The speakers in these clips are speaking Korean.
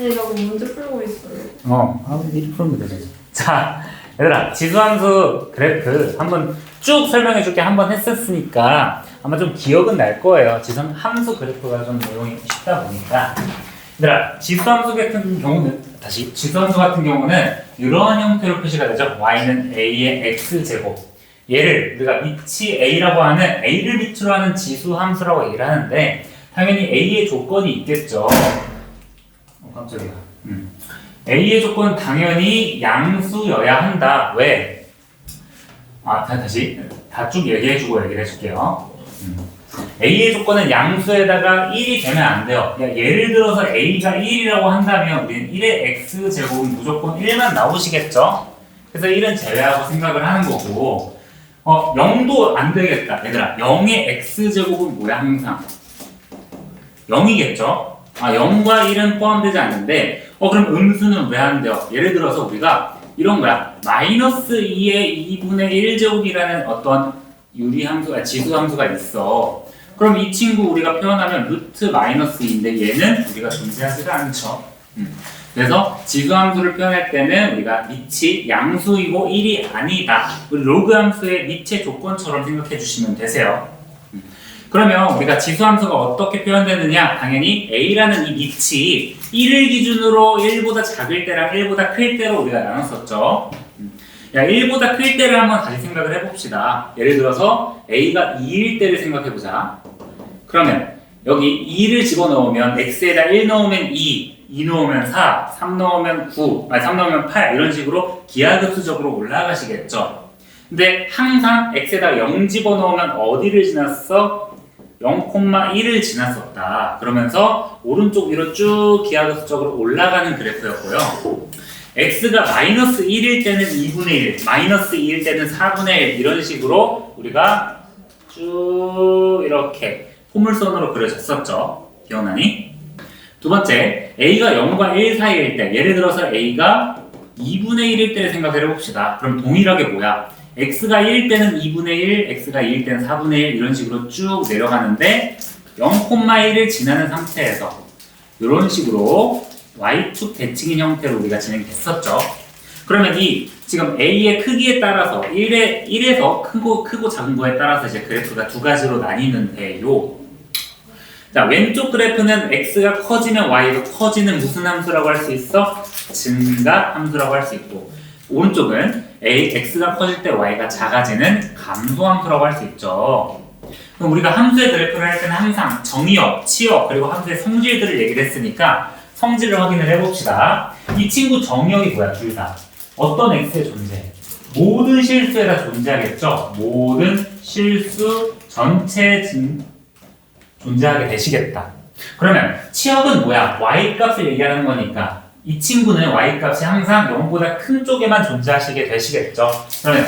네, 나 문제 풀고 있어요. 미리 풀면 되지. 자, 얘들아, 지수함수 그래프 한번 쭉 설명해 줄게. 한번 했었으니까 아마 좀 기억은 날 거예요. 지수함수 그래프가 좀 내용이 쉽다 보니까. 얘들아, 지수함수 같은 경우는, 지수함수 같은 경우는 이러한 형태로 표시가 되죠. y는 a의 x제곱. 얘를 우리가 밑이 a라고 하는, a를 밑으로 하는 지수함수라고 얘기를 하는데, 당연히 a의 조건이 있겠죠. 깜짝이야. A의 조건 당연히 양수여야 한다. 왜? 다시 다 쭉 얘기해주고 얘기를 해줄게요. A의 조건은 양수에다가 1이 되면 안 돼요. 예를 들어서 A가 1이라고 한다면 우리는 1의 X제곱은 무조건 1만 나오시겠죠? 그래서 1은 제외하고 생각을 하는 거고 0도 안 되겠다. 얘들아, 0의 X제곱은 뭐야 항상? 0이겠죠? 0과 1은 포함되지 않는데 그럼 음수는 왜 안 돼요? 예를 들어서 우리가 이런 거야. 마이너스 2의 2분의 1제곱이라는 어떤 유리함수가, 지수함수가 있어. 그럼 이 친구 우리가 표현하면 루트 마이너스 2인데 얘는 우리가 존재하지가 않죠. 그래서 지수함수를 표현할 때는 우리가 밑이 양수이고 1이 아니다. 우리 로그 함수의 밑의 조건처럼 생각해 주시면 되세요. 그러면 우리가 지수함수가 어떻게 표현되느냐? 당연히 a라는 이 밑이 1을 기준으로 1보다 작을 때랑 1보다 클 때로 우리가 나눴었죠. 1보다 클 때를 한번 다시 생각을 해봅시다. 예를 들어서 a가 2일 때를 생각해보자. 그러면 여기 2를 집어넣으면 x에다 1 넣으면 2 넣으면 4, 3 넣으면 9, 3 넣으면 8 이런 식으로 기하급수적으로 올라가시겠죠. 근데 항상 x에다 0 집어넣으면 어디를 지났어? 0,1을 지났었다. 그러면서 오른쪽 위로 쭉 기하급수적으로 올라가는 그래프였고요. x가 마이너스 1일 때는 2분의 1, 마이너스 2일 때는 4분의 1 이런 식으로 우리가 쭉 이렇게 포물선으로 그려졌었죠. 기억나니? 두 번째, a가 0과 1 사이일 때, 예를 들어서 a가 2분의 1일 때를 생각해 봅시다. 그럼 동일하게 뭐야? x가 1일 때는 2분의 1, x가 2일 때는 4분의 1 이런 식으로 쭉 내려가는데 0,1을 지나는 상태에서 이런 식으로 y축 대칭인 형태로 우리가 진행됐었죠. 그러면 이 지금 a의 크기에 따라서 1에서 크고 작은 거에 따라서 이제 그래프가 두 가지로 나뉘는데요. 자, 왼쪽 그래프는 x가 커지면 y가 커지는 무슨 함수라고 할 수 있어? 증가 함수라고 할 수 있고, 오른쪽은 x가 커질 때 y가 작아지는 감소함수라고 할 수 있죠. 그럼 우리가 함수의 그래프를 할 때는 항상 정의역, 치역, 그리고 함수의 성질들을 얘기를 했으니까 성질을 확인을 해봅시다. 이 친구 정의역이 뭐야? 둘 다. 어떤 x의 존재? 모든 실수에다 존재하겠죠? 모든 실수 전체에 존재하게 되시겠다. 그러면 치역은 뭐야? y값을 얘기하는 거니까 이 친구는 y값이 항상 0보다 큰 쪽에만 존재하시게 되시겠죠. 그러면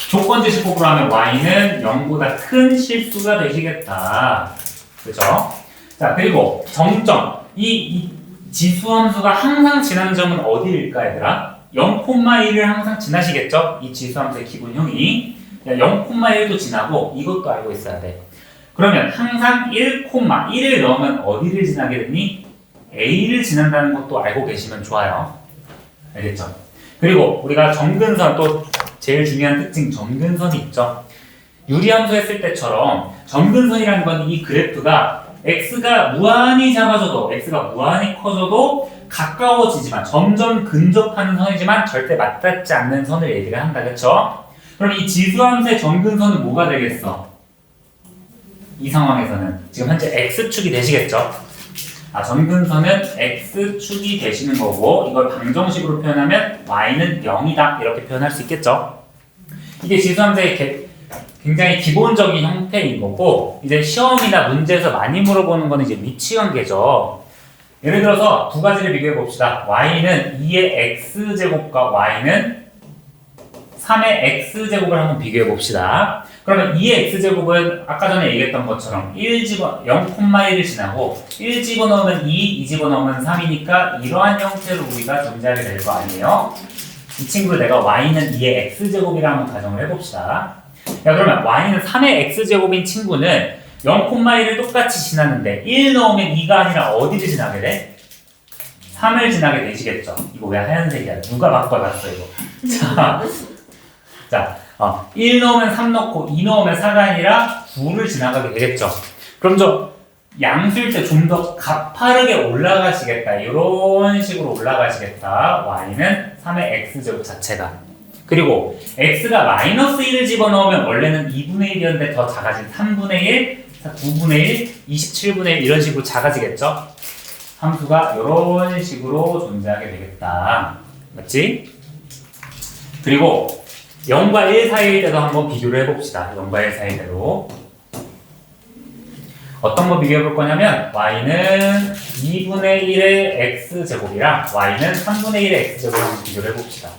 조건지식법으로 하면 y는 0보다 큰 실수가 되시겠다. 그죠? 자, 그리고 정점. 이 지수함수가 항상 지나는 점은 어디일까, 얘들아? 0,1을 항상 지나시겠죠? 이 지수함수의 기본형이 0,1도 지나고 이것도 알고 있어야 돼. 그러면 항상 1,1을 넣으면 어디를 지나게 되니? a를 지난다는 것도 알고 계시면 좋아요. 알겠죠? 그리고 우리가 점근선, 또 제일 중요한 특징 점근선이 있죠. 유리함수 했을 때처럼 점근선이라는 건 이 그래프가 x가 무한히 작아져도, x가 무한히 커져도 가까워지지만 점점 근접하는 선이지만 절대 맞닿지 않는 선을 얘기를 한다. 그쵸? 그럼 이 지수함수의 점근선은 뭐가 되겠어? 이 상황에서는 지금 현재 x축이 되시겠죠? 점근선은 x축이 되시는 거고, 이걸 방정식으로 표현하면 y는 0이다 이렇게 표현할 수 있겠죠. 이게 지수함수의 굉장히 기본적인 형태인 거고, 이제 시험이나 문제에서 많이 물어보는 거는 이제 위치관계죠. 예를 들어서 두 가지를 비교해 봅시다. y는 2의 x제곱과 y는 3의 x제곱을 한번 비교해 봅시다. 그러면 2의 x제곱은 아까 전에 얘기했던 것처럼 0,1을 지나고 1 집어넣으면 2 집어넣으면 3이니까 이러한 형태로 우리가 존재하게 될 거 아니에요? 이 친구를 내가 y는 2의 x제곱이라 한번 가정을 해봅시다. 그러면 y는 3의 x제곱인 친구는 0,1을 똑같이 지났는데 1 넣으면 2가 아니라 어디를 지나게 돼? 3을 지나게 되시겠죠. 이거 왜 하얀색이야? 누가 바꿔놨어 이거. 자, 1 넣으면 3 넣고 2 넣으면 4가 아니라 9를 지나가게 되겠죠. 그럼 저 양수일 때 좀 더 가파르게 올라가시겠다. 이런 식으로 올라가시겠다. y는 3의 x제곱 자체가. 그리고 x가 마이너스 1을 집어넣으면 원래는 2분의 1이었는데 더 작아진 3분의 1, 9분의 1, 27분의 1 이런 식으로 작아지겠죠. 함수가 이런 식으로 존재하게 되겠다. 맞지? 그리고 0과 1 사이일 때도 한번 비교를 해봅시다. 0과 1 사이일 때도. 어떤 거 비교해 볼 거냐면 y는 2분의 1의 x제곱이랑 y는 3분의 1의 x제곱을 비교를 해봅시다.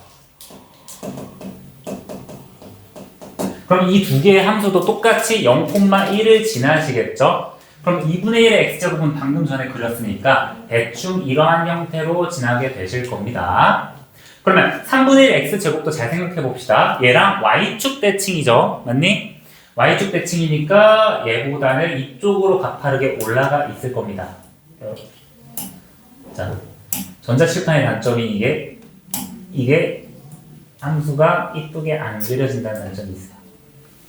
그럼 이 두 개의 함수도 똑같이 0,1을 지나시겠죠? 그럼 2분의 1의 x제곱은 방금 전에 그렸으니까 대충 이러한 형태로 지나게 되실 겁니다. 그러면 3분의 1 x제곱도 잘 생각해 봅시다. 얘랑 y축 대칭이죠. 맞니? y축 대칭이니까 얘보다는 이쪽으로 가파르게 올라가 있을 겁니다. 자, 전자칠판의 단점이 이게 함수가 이쁘게 안 그려진다는 단점이 있어요.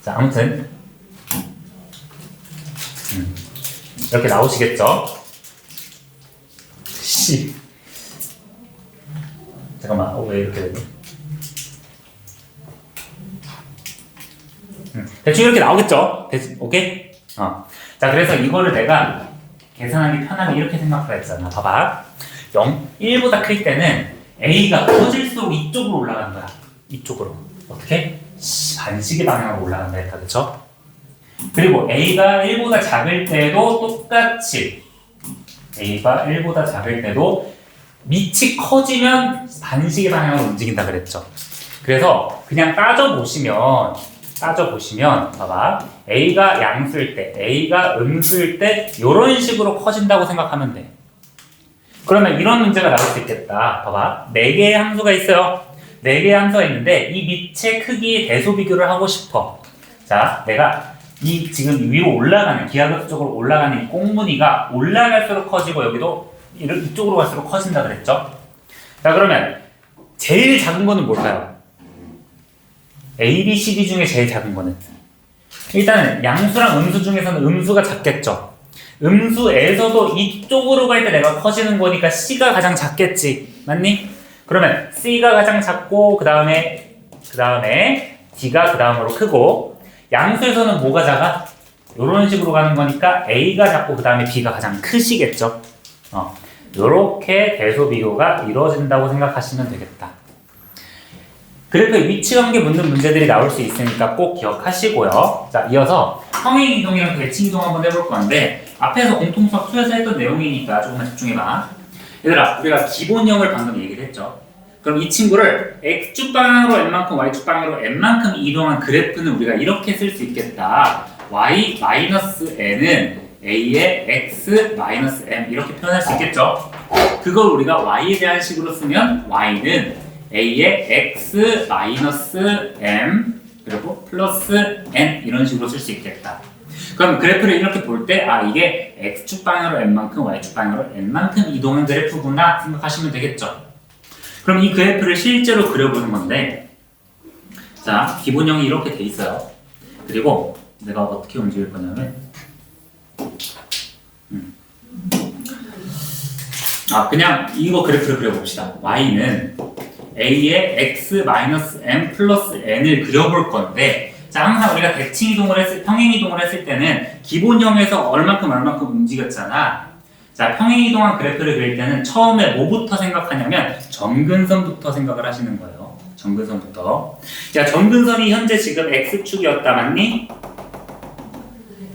자, 아무튼 이렇게 나오시겠죠? 잠깐만, 왜 이렇게 되니? 대충 이렇게 나오겠죠? 오케이? 자, 그래서 이거를 내가 계산하기 편하게 이렇게 생각하라 했잖아. 봐봐. 1보다 클 때는 A가 커질수록 이쪽으로 올라가는 거야. 이쪽으로. 어떻게? 반시계 방향으로 올라간다 했다. 그쵸? 그리고 A가 1보다 작을 때도 똑같이 A가 1보다 작을 때도 밑이 커지면 반시계 방향으로 움직인다 그랬죠. 그래서 그냥 따져보시면 봐봐. A가 양수일 때, A가 음수일 때 이런 식으로 커진다고 생각하면 돼. 그러면 이런 문제가 나올 수 있겠다. 봐봐. 4개의 함수가 있어요. 4개의 함수가 있는데 이 밑의 크기의 대소 비교를 하고 싶어. 자, 내가 이 지금 위로 올라가는 기하급수적으로 올라가는 이 꽁무니가 올라갈수록 커지고 여기도 이쪽으로 갈수록 커진다 그랬죠? 자, 그러면 제일 작은 거는 뭘까요? A, B, C, D 중에 제일 작은 거는 일단은 양수랑 음수 중에서는 음수가 작겠죠. 음수에서도 이쪽으로 갈 때 내가 커지는 거니까 C가 가장 작겠지. 맞니? 그러면 C가 가장 작고 그 다음에 D가 그 다음으로 크고 양수에서는 뭐가 작아? 이런 식으로 가는 거니까 A가 작고 그 다음에 B가 가장 크시겠죠. 요렇게 대소 비교가 이루어진다고 생각하시면 되겠다. 그래프의 위치관계 묻는 문제들이 나올 수 있으니까 꼭 기억하시고요. 자, 이어서 평행이동이랑 대칭이동 한번 해볼 건데 앞에서 공통수학 수에서 했던 내용이니까 조금만 집중해봐. 얘들아, 우리가 기본형을 방금 얘기를 했죠. 그럼 이 친구를 x축 방향으로 n만큼 y축 방향으로 n만큼 이동한 그래프는 우리가 이렇게 쓸 수 있겠다. y-n은 a의 x-m 이렇게 표현할 수 있겠죠. 그걸 우리가 y에 대한 식으로 쓰면 y는 a의 x-m 그리고 플러스 n 이런 식으로 쓸 수 있겠다. 그럼 그래프를 이렇게 볼 때 이게 x축 방향으로 n만큼 y축 방향으로 n만큼 이동한 그래프구나 생각하시면 되겠죠. 그럼 이 그래프를 실제로 그려보는 건데 자, 기본형이 이렇게 돼 있어요. 그리고 내가 어떻게 움직일 거냐면 그냥 이거 그래프를 그려봅시다. y는 a의 x-m 플러스 n을 그려볼 건데 자, 항상 우리가 대칭이동을 평행이동을 했을 때는 기본형에서 얼만큼 움직였잖아. 자, 평행이동한 그래프를 그릴 때는 처음에 뭐부터 생각하냐면 점근선부터 생각을 하시는 거예요. 점근선부터. 야, 점근선이 현재 지금 x축이었다, 맞니?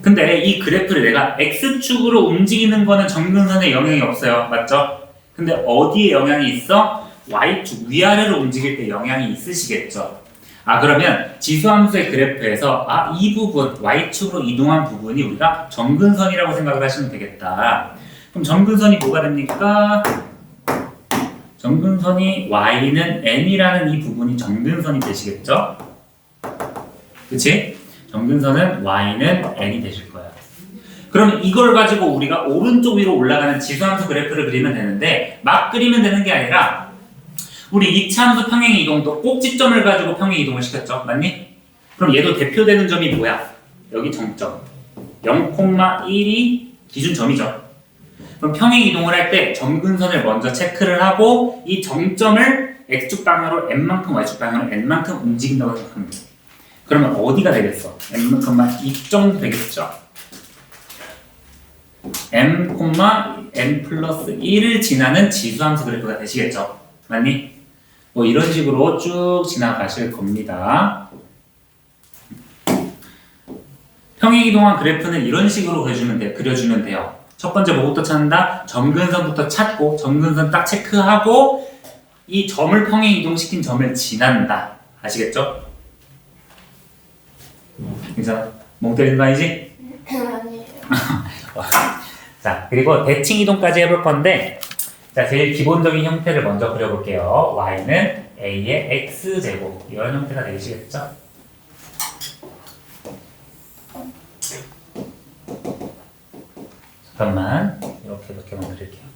근데 이 그래프를 내가 x축으로 움직이는 거는 점근선에 영향이 없어요. 맞죠? 근데 어디에 영향이 있어? y축 위아래로 움직일 때 영향이 있으시겠죠. 그러면 지수함수의 그래프에서 이 부분 y축으로 이동한 부분이 우리가 점근선이라고 생각을 하시면 되겠다. 그럼 점근선이 뭐가 됩니까? 점근선이 y는 n이라는 이 부분이 점근선이 되시겠죠? 그치? 점근선은 y는 n이 되실 거예요. 그럼 이걸 가지고 우리가 오른쪽 위로 올라가는 지수함수 그래프를 그리면 되는데 막 그리면 되는 게 아니라 우리 이차함수 평행이동도 꼭지점을 가지고 평행이동을 시켰죠. 맞니? 그럼 얘도 대표되는 점이 뭐야? 여기 정점 0,1이 기준점이죠. 그럼 평행이동을 할 때 점근선을 먼저 체크를 하고 이 정점을 x축 방향으로 n만큼 y축 방향으로 n만큼 움직인다고 생각하면 돼. 그러면 어디가 되겠어? n만큼만 이정 되겠죠. m, n 플러스 1을 지나는 지수함수 그래프가 되시겠죠. 맞니? 뭐 이런 식으로 쭉 지나가실 겁니다. 평행이동한 그래프는 이런 식으로 그려주면 돼요. 첫 번째 뭐부터 찾는다? 점근선부터 찾고 점근선 딱 체크하고 이 점을 평행이동시킨 점을 지난다. 아시겠죠? 괜찮아? 멍 때리는 거 아니지? 아니에요. 자, 그리고 대칭 이동까지 해볼 건데, 자, 제일 기본적인 형태를 먼저 그려볼게요. y는 a의 x제곱. 이런 형태가 되시겠죠? 잠깐만, 이렇게만 그릴게요.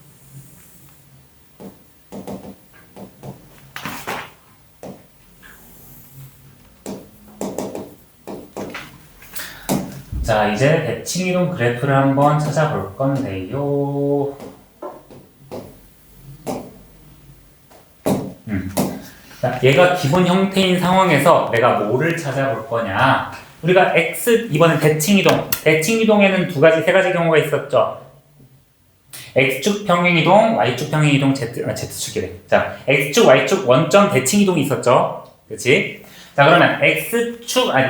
자, 이제 대칭이동 그래프를 한번 찾아볼 건데요. 자, 얘가 기본 형태인 상황에서 내가 뭐를 찾아볼 거냐? 우리가 이번엔 대칭이동에는 세 가지 경우가 있었죠. x축 평행이동, y축 평행이동, z축이래. 자, x축, y축 원점 대칭이동이 있었죠. 그렇지? 자, 그러면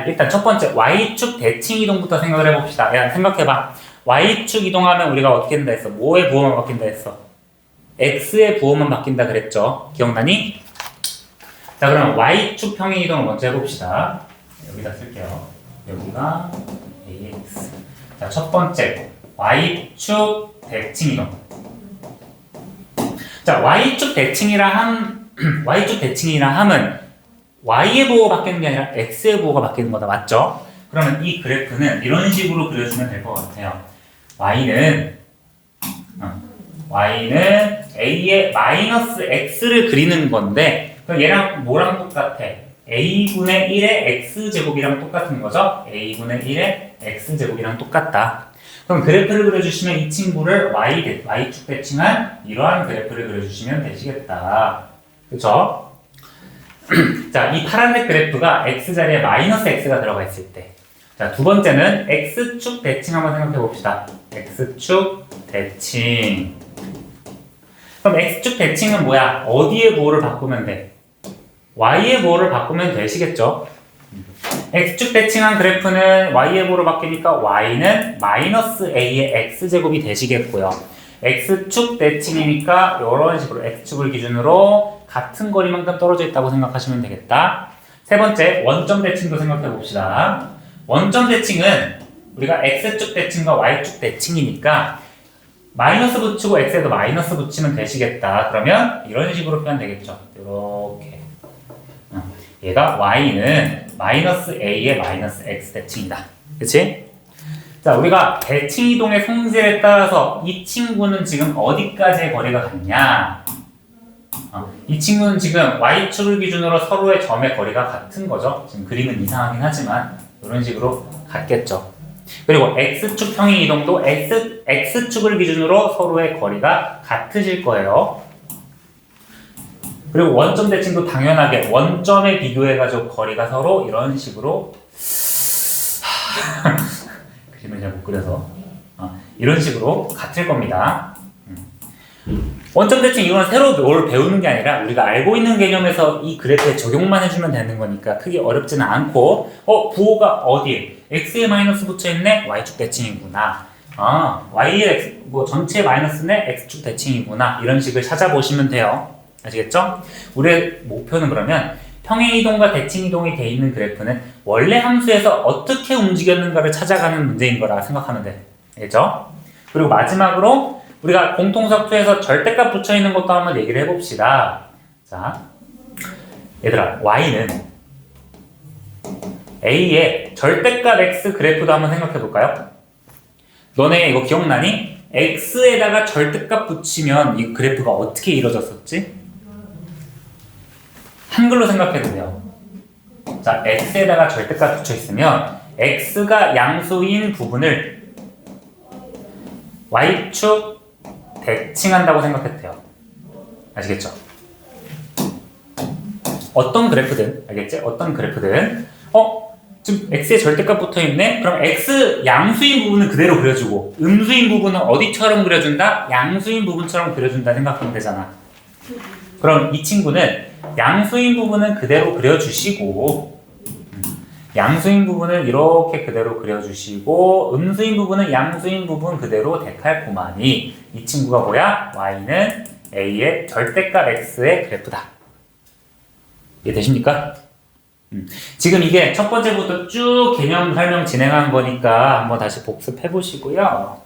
일단 첫 번째 y축 대칭이동부터 생각을 해봅시다. 야, 생각해봐. y축 이동하면 우리가 어떻게 된다 했어? 뭐의 부호만 바뀐다 했어? x의 부호만 바뀐다 그랬죠. 기억나니? 자, 그럼 y축 평행이동을 먼저 해봅시다. 여기다 쓸게요. 여기가 ax. 자, 첫 번째 y축 대칭이동. 자, y축 대칭이라 함은 y의 부호가 바뀌는 게 아니라 x의 부호가 바뀌는 거다. 맞죠? 그러면 이 그래프는 이런 식으로 그려주면 될 것 같아요. y는 a의 마이너스 x를 그리는 건데, 그럼 얘랑 뭐랑 똑같아? a분의 1의 x제곱이랑 똑같은 거죠? a분의 1의 x제곱이랑 똑같다. 그럼 그래프를 그려주시면 이 친구를 y축 대칭한 이러한 그래프를 그려주시면 되시겠다. 그쵸? 자, 이 파란색 그래프가 x자리에 마이너스 x가 들어가 있을 때. 자, 두 번째는 x축 대칭 한번 생각해 봅시다. x축 대칭. 그럼 x축 대칭은 뭐야? 어디의 부호를 바꾸면 돼? y의 부호를 바꾸면 되시겠죠? x축 대칭한 그래프는 y의 부호로 바뀌니까 y는 마이너스 a의 x제곱이 되시겠고요. x축 대칭이니까 이런 식으로 x축을 기준으로 같은 거리만큼 떨어져 있다고 생각하시면 되겠다. 세 번째, 원점 대칭도 생각해 봅시다. 원점 대칭은 우리가 x축 대칭과 y축 대칭이니까 마이너스 붙이고 x에도 마이너스 붙이면 되시겠다. 그러면 이런 식으로 표현 되겠죠. 이렇게. 얘가 y는 마이너스 a의 마이너스 x 대칭이다. 그치? 자, 우리가 대칭 이동의 성질에 따라서 이 친구는 지금 어디까지의 거리가 같냐? 이 친구는 지금 y축을 기준으로 서로의 점의 거리가 같은 거죠. 지금 그림은 이상하긴 하지만 이런 식으로 같겠죠. 그리고 x축 평행 이동도 x축을 기준으로 서로의 거리가 같으실 거예요. 그리고 원점 대칭도 당연하게 원점에 비교해가지고 거리가 서로 이런 식으로 그림을 잘 못 그려서 이런 식으로 같을 겁니다. 원점 대칭 이거는 새로 뭘 배우는 게 아니라 우리가 알고 있는 개념에서 이 그래프에 적용만 해주면 되는 거니까 크게 어렵지는 않고 부호가 어디에? x에 마이너스 붙여있네? y축 대칭이구나. y에 전체 마이너스네? x축 대칭이구나. 이런 식을 찾아보시면 돼요. 아시겠죠? 우리의 목표는 그러면 평행이동과 대칭이동이 돼 있는 그래프는 원래 함수에서 어떻게 움직였는가를 찾아가는 문제인 거라 생각하면 돼. 알겠죠? 그리고 마지막으로 우리가 공통석투에서 절대값 붙여있는 것도 한번 얘기를 해봅시다. 자, 얘들아, y는 a의 절대값 x 그래프도 한번 생각해 볼까요? 너네 이거 기억나니? x에다가 절대값 붙이면 이 그래프가 어떻게 이루어졌었지? 한글로 생각해도 돼요. 자, x에다가 절대값 붙여 있으면 x가 양수인 부분을 y축 대칭한다고 생각해도 돼요. 아시겠죠? 어떤 그래프든, 알겠지? 어떤 그래프든 지금 x에 절대값 붙어있네? 그럼 x 양수인 부분은 그대로 그려주고 음수인 부분은 어디처럼 그려준다? 양수인 부분처럼 그려준다 생각하면 되잖아. 그럼 이 친구는 양수인 부분은 그대로 그려주시고 양수인 부분을 이렇게 그대로 그려주시고 음수인 부분은 양수인 부분 그대로 데칼코마니 이 친구가 뭐야? y는 a의 절대값 x의 그래프다. 이해되십니까? 지금 이게 첫 번째부터 쭉 개념 설명 진행한 거니까 한번 다시 복습해 보시고요.